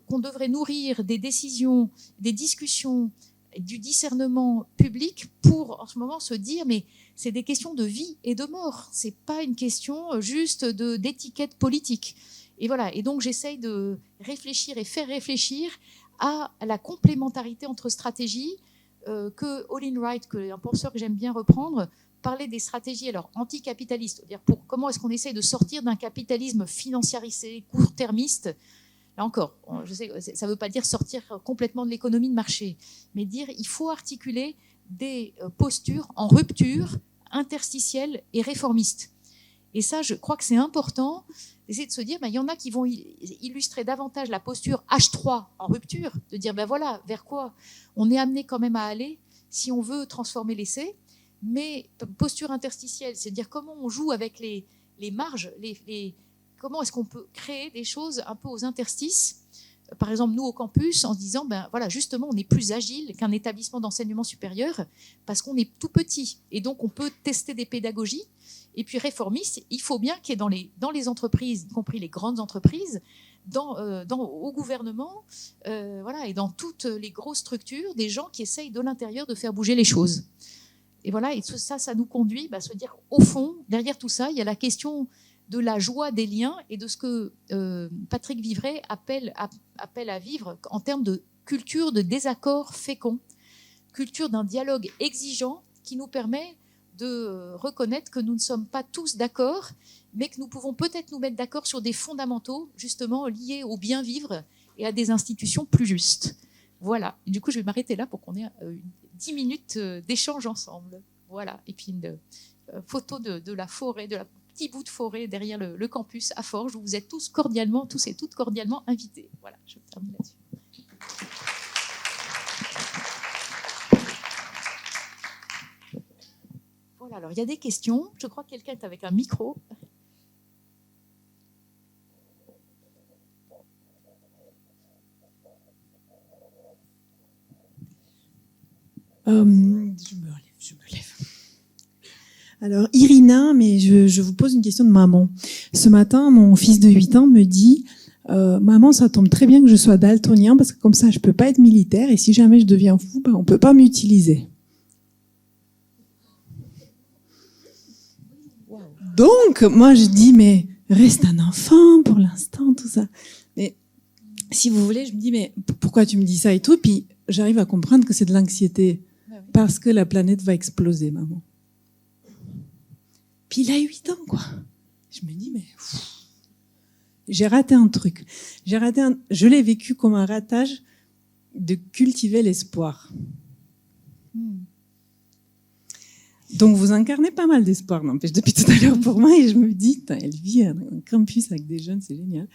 qu'on devrait nourrir des décisions, des discussions, du discernement public pour en ce moment se dire mais c'est des questions de vie et de mort, c'est pas une question juste d'étiquette politique. Et voilà, et donc j'essaye de réfléchir et faire réfléchir à la complémentarité entre stratégies que Olin Wright, un penseur que j'aime bien reprendre, parlait des stratégies alors anticapitalistes, c'est-à-dire pour comment est-ce qu'on essaye de sortir d'un capitalisme financiarisé, court-termiste. Là encore, je sais, ça ne veut pas dire sortir complètement de l'économie de marché, mais dire il faut articuler des postures en rupture, interstitielle et réformiste. Et ça, je crois que c'est important d'essayer de se dire, il y en a qui vont illustrer davantage la posture H3 en rupture, de dire, voilà, vers quoi on est amené quand même à aller si on veut transformer l'essai, mais posture interstitielle, c'est dire comment on joue avec les marges, comment est-ce qu'on peut créer des choses un peu aux interstices. Par exemple, nous, au campus, en se disant, voilà, justement, on est plus agile qu'un établissement d'enseignement supérieur parce qu'on est tout petit. Et donc, on peut tester des pédagogies. Et puis, réformiste, il faut bien qu'il y ait dans les entreprises, y compris les grandes entreprises, au gouvernement, voilà, et dans toutes les grosses structures, des gens qui essayent de l'intérieur de faire bouger les choses. Et voilà, et ça nous conduit à se dire, au fond, derrière tout ça, il y a la question de la joie des liens et de ce que Patrick Vivray appelle à vivre en termes de culture de désaccord fécond, culture d'un dialogue exigeant qui nous permet de reconnaître que nous ne sommes pas tous d'accord, mais que nous pouvons peut-être nous mettre d'accord sur des fondamentaux justement liés au bien vivre et à des institutions plus justes. Voilà. Et du coup, je vais m'arrêter là pour qu'on ait 10 minutes d'échange ensemble. Voilà. Et puis une photo de la forêt, de la petit bout de forêt derrière le campus à Forges, où vous êtes tous et toutes cordialement invités. Voilà, je termine là-dessus. Voilà, alors il y a des questions. Je crois que quelqu'un est avec un micro. Je me lève. Alors, Irina, mais je vous pose une question de maman. Ce matin, mon fils de 8 ans me dit maman, ça tombe très bien que je sois daltonien parce que comme ça, je peux pas être militaire et si jamais je deviens fou, on peut pas m'utiliser. Donc, moi, je dis mais reste un enfant pour l'instant, tout ça. Mais si vous voulez, je me dis mais pourquoi tu me dis ça et tout, puis j'arrive à comprendre que c'est de l'anxiété. Parce que la planète va exploser, maman. Puis il a 8 ans, quoi. Je me dis, mais... J'ai raté un truc. Je l'ai vécu comme un ratage de cultiver l'espoir. Donc vous incarnez pas mal d'espoir, n'empêche, depuis tout à l'heure pour moi, et je me dis, elle vit un campus avec des jeunes, c'est génial.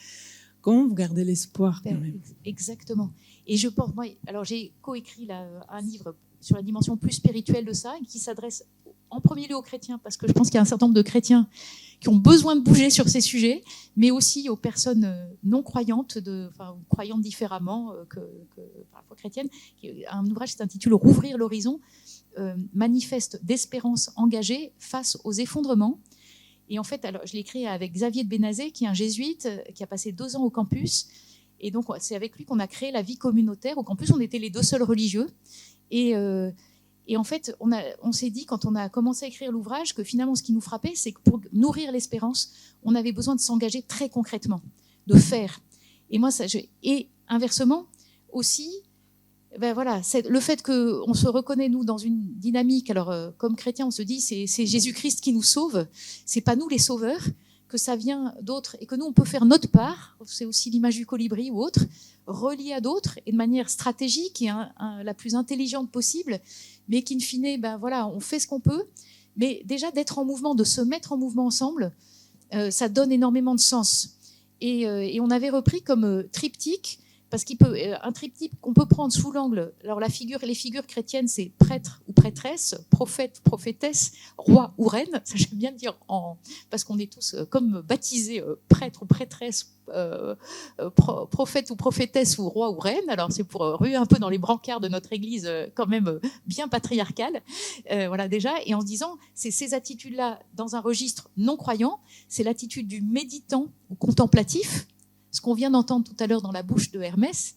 Comment vous gardez l'espoir quand même? Exactement. Et je pense, moi, alors j'ai coécrit un livre sur la dimension plus spirituelle de ça, qui s'adresse en premier lieu aux chrétiens, parce que je pense qu'il y a un certain nombre de chrétiens qui ont besoin de bouger sur ces sujets, mais aussi aux personnes non croyantes, croyantes différemment que parfois chrétiennes. Un ouvrage qui s'intitule « Rouvrir l'horizon », manifeste d'espérance engagée face aux effondrements. Et en fait, alors, je l'ai écrit avec Xavier de Bénazet, qui est un jésuite, qui a passé 2 ans au campus. Et donc, c'est avec lui qu'on a créé la vie communautaire. Au campus, on était les 2 seuls religieux. Et en fait, on s'est dit, quand on a commencé à écrire l'ouvrage, que finalement, ce qui nous frappait, c'est que pour nourrir l'espérance, on avait besoin de s'engager très concrètement, de faire. Et moi, et inversement, aussi, voilà, le fait qu'on se reconnaît, nous, dans une dynamique, alors comme chrétiens, on se dit, c'est Jésus-Christ qui nous sauve, c'est pas nous les sauveurs, que ça vient d'autres et que nous, on peut faire notre part, c'est aussi l'image du colibri ou autre, relié à d'autres et de manière stratégique et la plus intelligente possible, mais qu'in fine, voilà, on fait ce qu'on peut, mais déjà d'être en mouvement, de se mettre en mouvement ensemble, ça donne énormément de sens. Et on avait repris comme triptyque, parce un triptyque qu'on peut prendre sous l'angle, alors les figures chrétiennes, c'est prêtre ou prêtresse, prophète, prophétesse, roi ou reine, ça j'aime bien le dire, parce qu'on est tous comme baptisés prêtre ou prêtresse, prophète ou prophétesse ou roi ou reine, alors c'est pour ruer un peu dans les brancards de notre église quand même bien patriarcale, voilà déjà, et en se disant, c'est ces attitudes-là dans un registre non croyant, c'est l'attitude du méditant ou contemplatif, ce qu'on vient d'entendre tout à l'heure dans la bouche de Hermès,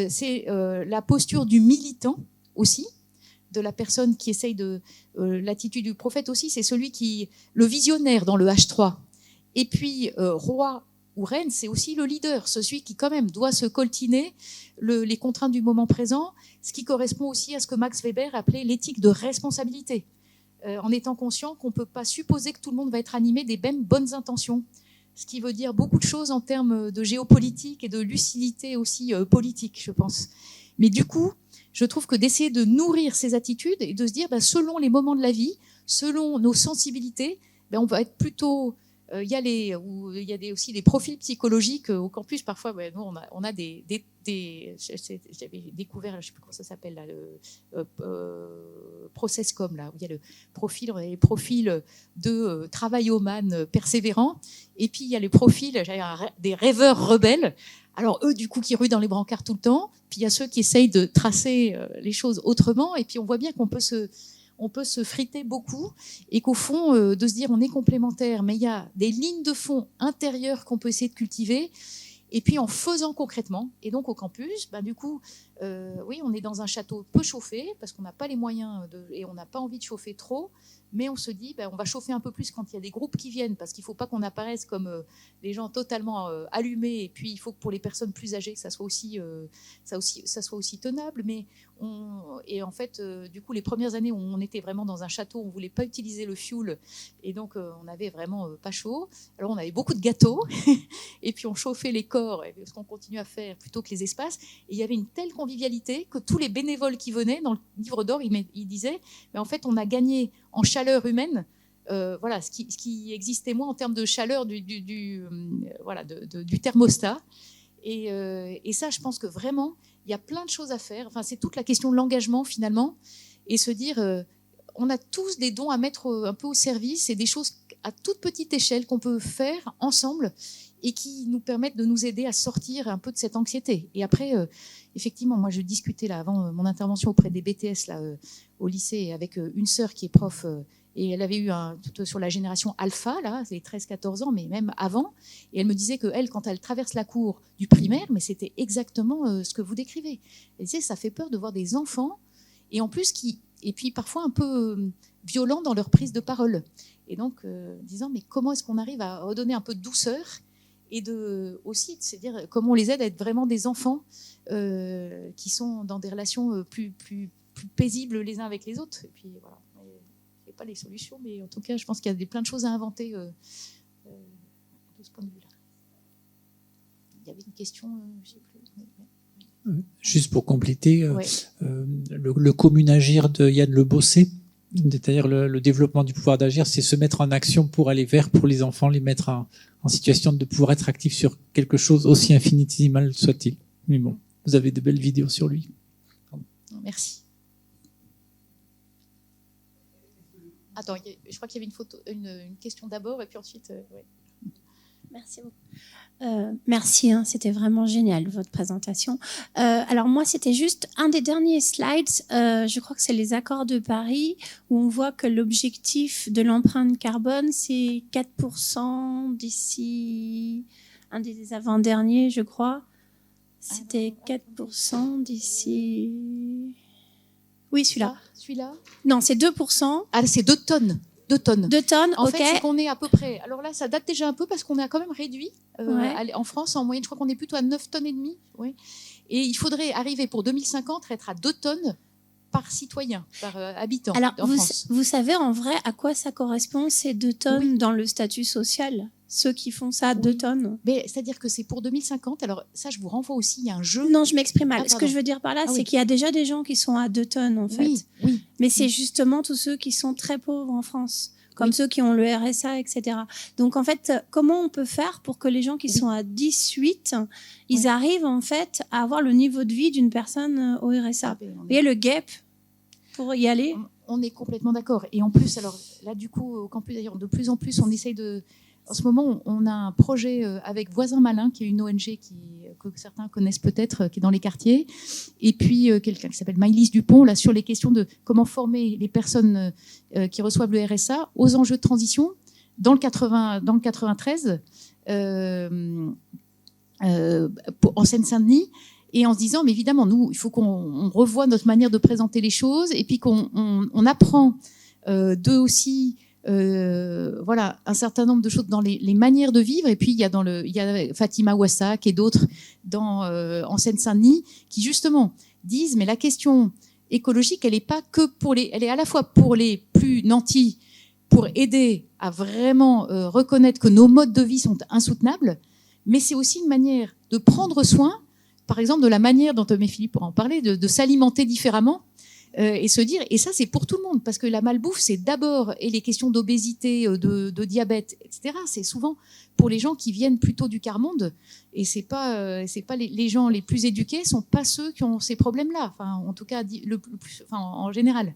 c'est la posture du militant aussi, de la personne qui essaye l'attitude du prophète aussi, c'est celui le visionnaire dans le H3. Et puis, roi ou reine, c'est aussi le leader, celui qui quand même doit se coltiner les contraintes du moment présent, ce qui correspond aussi à ce que Max Weber appelait l'éthique de responsabilité, en étant conscient qu'on ne peut pas supposer que tout le monde va être animé des mêmes bonnes intentions. Ce qui veut dire beaucoup de choses en termes de géopolitique et de lucidité aussi politique, je pense. Mais du coup, je trouve que d'essayer de nourrir ces attitudes et de se dire, selon les moments de la vie, selon nos sensibilités, on va être plutôt... Il y a aussi des profils psychologiques au campus. Parfois, nous, on a j'avais découvert, je ne sais plus comment ça s'appelle, là, le Processcom, là, où il y a les profils de travaillomane persévérant. Et puis, il y a les profils des rêveurs rebelles. Alors, eux, du coup, qui ruent dans les brancards tout le temps. Puis, il y a ceux qui essayent de tracer les choses autrement. Et puis, on voit bien qu'on peut se friter beaucoup et qu'au fond, de se dire on est complémentaires, mais il y a des lignes de fond intérieures qu'on peut essayer de cultiver. Et puis en faisant concrètement, et donc au campus, du coup, oui, on est dans un château peu chauffé parce qu'on n'a pas les moyens et on n'a pas envie de chauffer trop, mais on se dit, on va chauffer un peu plus quand il y a des groupes qui viennent, parce qu'il ne faut pas qu'on apparaisse comme des gens totalement allumés, et puis il faut que pour les personnes plus âgées, ça soit aussi tenable. Mais et en fait, du coup, les premières années où on était vraiment dans un château, on ne voulait pas utiliser le fioul, et donc on n'avait vraiment pas chaud. Alors on avait beaucoup de gâteaux, et puis on chauffait les corps, ce qu'on continue à faire, plutôt que les espaces. Et il y avait une telle convivialité, que tous les bénévoles qui venaient, dans le livre d'or, il disait, mais en fait, on a gagné en chaleur humaine, voilà, ce qui existait moins en termes de chaleur du thermostat. Et ça, je pense que vraiment, il y a plein de choses à faire. Enfin, c'est toute la question de l'engagement, finalement, et se dire, on a tous des dons à mettre un peu au service et des choses à toute petite échelle qu'on peut faire ensemble et qui nous permettent de nous aider à sortir un peu de cette anxiété. Et après, effectivement, moi, je discutais là avant mon intervention auprès des BTS là, au lycée avec une sœur qui est prof et elle avait eu sur la génération alpha, là, c'est 13-14 ans, mais même avant. Et elle me disait que elle, quand elle traverse la cour du primaire, mais c'était exactement ce que vous décrivez. Elle disait, ça fait peur de voir des enfants et en plus et puis parfois un peu violents dans leur prise de parole. Et donc, disant, mais comment est-ce qu'on arrive à redonner un peu de douceur et aussi de se dire comment on les aide à être vraiment des enfants qui sont dans des relations plus paisibles les uns avec les autres. Et puis voilà, je n'ai pas les solutions, mais en tout cas, je pense qu'il y a plein de choses à inventer de ce point de vue-là. Il y avait une question, je ne sais plus. Juste pour compléter, Ouais. le commun agir de Yann Le Bossé, c'est-à-dire le développement du pouvoir d'agir, c'est se mettre en action pour aller vers, pour les enfants, les mettre en situation de pouvoir être actifs sur quelque chose aussi infinitésimal soit-il. Mais bon, vous avez de belles vidéos sur lui. Merci. Attends, je crois qu'il y avait une question d'abord et puis ensuite. Ouais. Merci beaucoup. Merci, hein, c'était vraiment génial votre présentation. Alors moi, c'était juste un des derniers slides. Je crois que c'est les accords de Paris où on voit que l'objectif de l'empreinte carbone, c'est 4% d'ici un des avant-derniers, je crois. C'était 4% d'ici. Oui, celui-là. Celui-là. Non, c'est 2%. Ah, c'est 2 tonnes. 2 tonnes. 2 tonnes, En ok. fait, c'est qu'on est à peu près. Alors là, ça date déjà un peu parce qu'on a quand même réduit. En France, en moyenne, je crois qu'on est plutôt à 9 tonnes et demie. Oui. Et il faudrait arriver pour 2050 être à 2 tonnes par citoyen, par habitant. Alors, en France. vous savez en vrai à quoi ça correspond ces 2 tonnes Oui. dans le statut social? Ceux qui font ça, Oui. 2 tonnes. Mais c'est-à-dire que c'est pour 2050. Alors ça, je vous renvoie aussi. Il y a un jeu. Non, je m'exprime mal. Ah, Ce que je veux dire par là, c'est oui. qu'il y a déjà des gens qui sont à 2 tonnes en fait. Oui. Mais c'est justement tous ceux qui sont très pauvres en France, comme ceux qui ont le RSA, etc. Donc en fait, comment on peut faire pour que les gens qui sont à 18, ils arrivent en fait à avoir le niveau de vie d'une personne au RSA? Vous voyez le gap pour y aller? On est complètement d'accord. Et en plus, alors là, du coup, au campus, d'ailleurs, de plus en plus, on essaye de. En ce moment, on a un projet avec Voisins Malins, qui est une ONG que certains connaissent peut-être, qui est dans les quartiers, et puis quelqu'un qui s'appelle Maëlys Dupont, là, sur les questions de comment former les personnes qui reçoivent le RSA aux enjeux de transition dans le 93, en Seine-Saint-Denis. Et en se disant, mais évidemment, nous, il faut qu'on revoie notre manière de présenter les choses et puis qu'on apprend d'eux aussi voilà, un certain nombre de choses dans les manières de vivre. Et puis, il y a Fatima Ouassak et d'autres en Seine-Saint-Denis qui, justement, disent, mais la question écologique, elle n'est pas que elle est à la fois pour les plus nantis, pour aider à vraiment reconnaître que nos modes de vie sont insoutenables, mais c'est aussi une manière de prendre soin, par exemple, de la manière dont Philippe pourra en parler, de s'alimenter différemment et se dire, et ça c'est pour tout le monde, parce que la malbouffe c'est d'abord, et les questions d'obésité, de diabète, etc., c'est souvent pour les gens qui viennent plutôt du quart-monde, et c'est pas les gens les plus éduqués sont pas ceux qui ont ces problèmes-là, enfin en tout cas en général.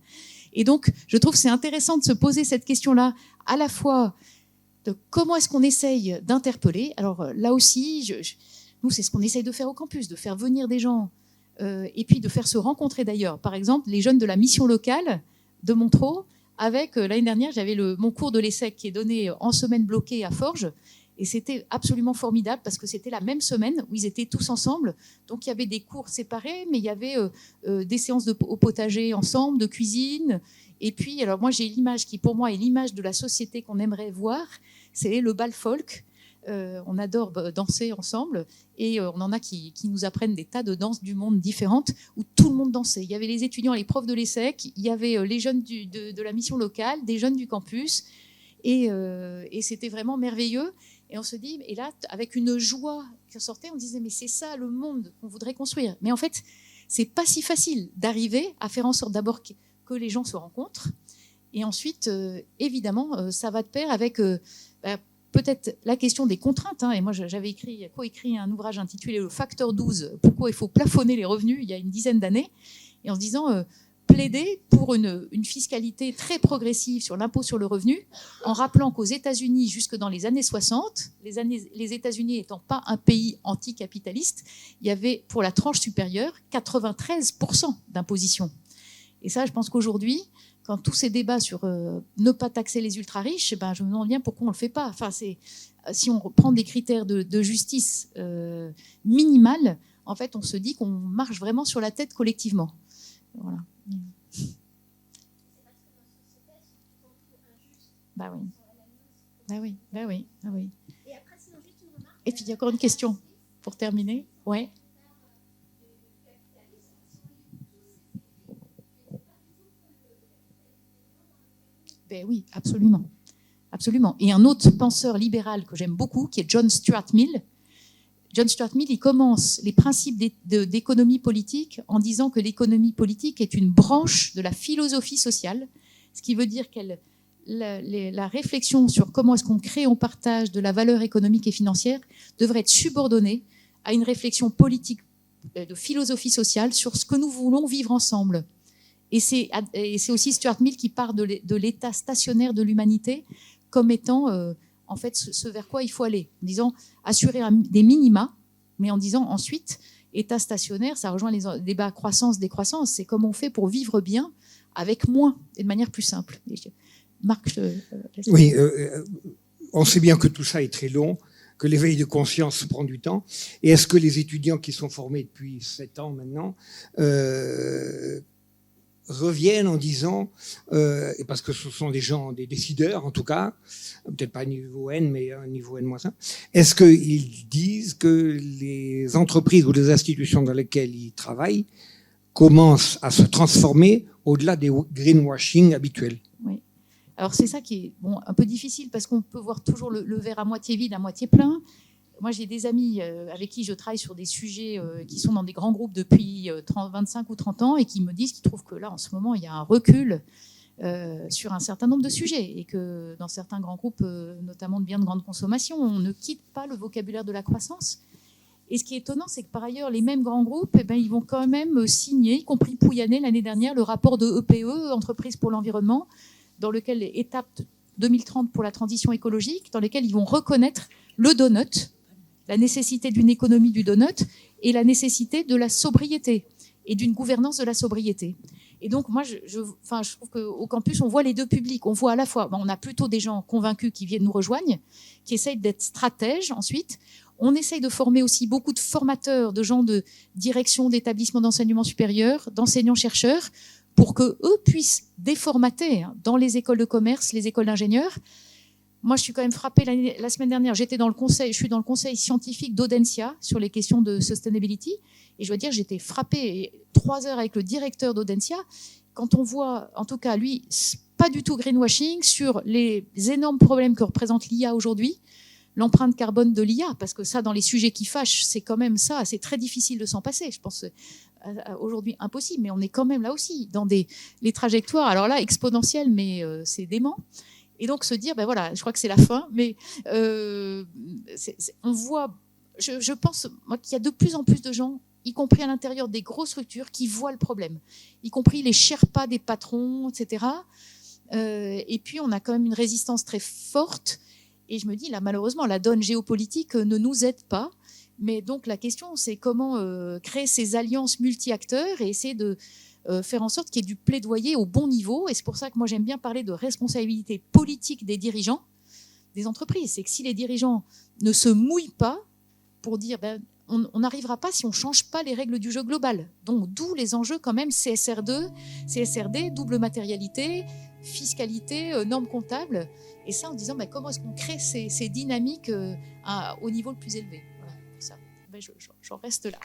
Et donc je trouve que c'est intéressant de se poser cette question-là, à la fois de comment est-ce qu'on essaye d'interpeller. Alors là aussi, nous c'est ce qu'on essaye de faire au campus, de faire venir des gens. Et puis de faire se rencontrer d'ailleurs, par exemple, les jeunes de la mission locale de Montereau, avec l'année dernière, j'avais mon cours de l'ESSEC qui est donné en semaine bloquée à Forges, et c'était absolument formidable parce que c'était la même semaine où ils étaient tous ensemble. Donc il y avait des cours séparés, mais il y avait des séances au potager ensemble, de cuisine. Et puis, alors moi j'ai l'image qui pour moi est l'image de la société qu'on aimerait voir, c'est le bal folk. On adore danser ensemble et on en a qui nous apprennent des tas de danses du monde différentes où tout le monde dansait. Il y avait les étudiants et les profs de l'ESSEC, il y avait les jeunes de la mission locale, des jeunes du campus et c'était vraiment merveilleux. Et on se dit, et là, avec une joie qui sortait, on disait, mais c'est ça le monde qu'on voudrait construire. Mais en fait, c'est pas si facile d'arriver à faire en sorte d'abord que les gens se rencontrent, et ensuite, évidemment, ça va de pair avec peut-être la question des contraintes. Et moi, j'avais coécrit un ouvrage intitulé Le facteur 12, pourquoi il faut plafonner les revenus, il y a une dizaine d'années, et en se disant plaider pour une fiscalité très progressive sur l'impôt sur le revenu, en rappelant qu'aux États-Unis, jusque dans les années 60, les États-Unis n'étant pas un pays anticapitaliste, il y avait pour la tranche supérieure 93% d'imposition. Et ça, je pense qu'aujourd'hui, quand tous ces débats sur ne pas taxer les ultra-riches, je me demande bien pourquoi on ne le fait pas. Enfin, si on reprend des critères de justice minimale, en fait, on se dit qu'on marche vraiment sur la tête collectivement. Voilà. Bah oui. Bah oui. Bah oui. Bah oui. Et puis il y a encore une question pour terminer. Ouais. Ben oui, absolument. Absolument. Et un autre penseur libéral que j'aime beaucoup, qui est John Stuart Mill. John Stuart Mill, il commence les principes d'économie politique en disant que l'économie politique est une branche de la philosophie sociale, ce qui veut dire que la réflexion sur comment est-ce qu'on crée, on partage de la valeur économique et financière devrait être subordonnée à une réflexion politique de philosophie sociale sur ce que nous voulons vivre ensemble. Et c'est aussi Stuart Mill qui part de l'état stationnaire de l'humanité comme étant en fait ce vers quoi il faut aller, en disant assurer des minima, mais en disant ensuite état stationnaire, ça rejoint les débats croissance-décroissance, c'est comment on fait pour vivre bien avec moins et de manière plus simple. Marc, oui, on sait bien que tout ça est très long, que l'éveil de conscience prend du temps. Et est-ce que les étudiants qui sont formés depuis 7 ans maintenant reviennent en disant, parce que ce sont des gens, des décideurs en tout cas, peut-être pas à niveau N, mais à niveau N-1, est-ce qu'ils disent que les entreprises ou les institutions dans lesquelles ils travaillent commencent à se transformer au-delà des greenwashing habituels? Oui. Alors c'est ça qui est un peu difficile parce qu'on peut voir toujours le verre à moitié vide, à moitié plein. Moi, j'ai des amis avec qui je travaille sur des sujets qui sont dans des grands groupes depuis 25 ou 30 ans et qui me disent qu'ils trouvent que là, en ce moment, il y a un recul sur un certain nombre de sujets et que dans certains grands groupes, notamment de biens de grande consommation, on ne quitte pas le vocabulaire de la croissance. Et ce qui est étonnant, c'est que par ailleurs, les mêmes grands groupes, ils vont quand même signer, y compris Pouyanné l'année dernière, le rapport de EPE, Entreprise pour l'environnement, dans lequel étape 2030 pour la transition écologique, dans lequel ils vont reconnaître le donut, la nécessité d'une économie du donut et la nécessité de la sobriété et d'une gouvernance de la sobriété. Et donc, moi, je trouve qu'au campus, on voit les deux publics. On voit à la fois, on a plutôt des gens convaincus qui viennent nous rejoindre, qui essayent d'être stratèges ensuite. On essaye de former aussi beaucoup de formateurs, de gens de direction d'établissements d'enseignement supérieur, d'enseignants-chercheurs, pour qu'eux puissent déformater dans les écoles de commerce, les écoles d'ingénieurs. Moi, je suis quand même frappée la semaine dernière. Je suis dans le conseil scientifique d'Audencia sur les questions de sustainability. Et je dois dire, j'étais frappée 3 heures avec le directeur d'Audencia. Quand on voit, en tout cas, lui, pas du tout greenwashing sur les énormes problèmes que représente l'IA aujourd'hui, l'empreinte carbone de l'IA, parce que ça, dans les sujets qui fâchent, c'est quand même ça. C'est très difficile de s'en passer. Je pense aujourd'hui impossible, mais on est quand même là aussi dans les trajectoires. Alors là, exponentielles, mais c'est dément. Et donc se dire, voilà, je crois que c'est la fin, mais on voit, je pense moi, qu'il y a de plus en plus de gens, y compris à l'intérieur des grosses structures, qui voient le problème, y compris les sherpas des patrons, etc. Et puis on a quand même une résistance très forte. Et je me dis, là, malheureusement, la donne géopolitique ne nous aide pas. Mais donc la question, c'est comment créer ces alliances multi-acteurs et essayer de faire en sorte qu'il y ait du plaidoyer au bon niveau. Et c'est pour ça que moi, j'aime bien parler de responsabilité politique des dirigeants des entreprises. C'est que si les dirigeants ne se mouillent pas pour dire on n'arrivera pas si on ne change pas les règles du jeu global. Donc d'où les enjeux quand même CSR2, CSRD, double matérialité, fiscalité, normes comptables. Et ça en disant comment est-ce qu'on crée ces dynamiques au niveau le plus élevé. Voilà, ça. J'en reste là.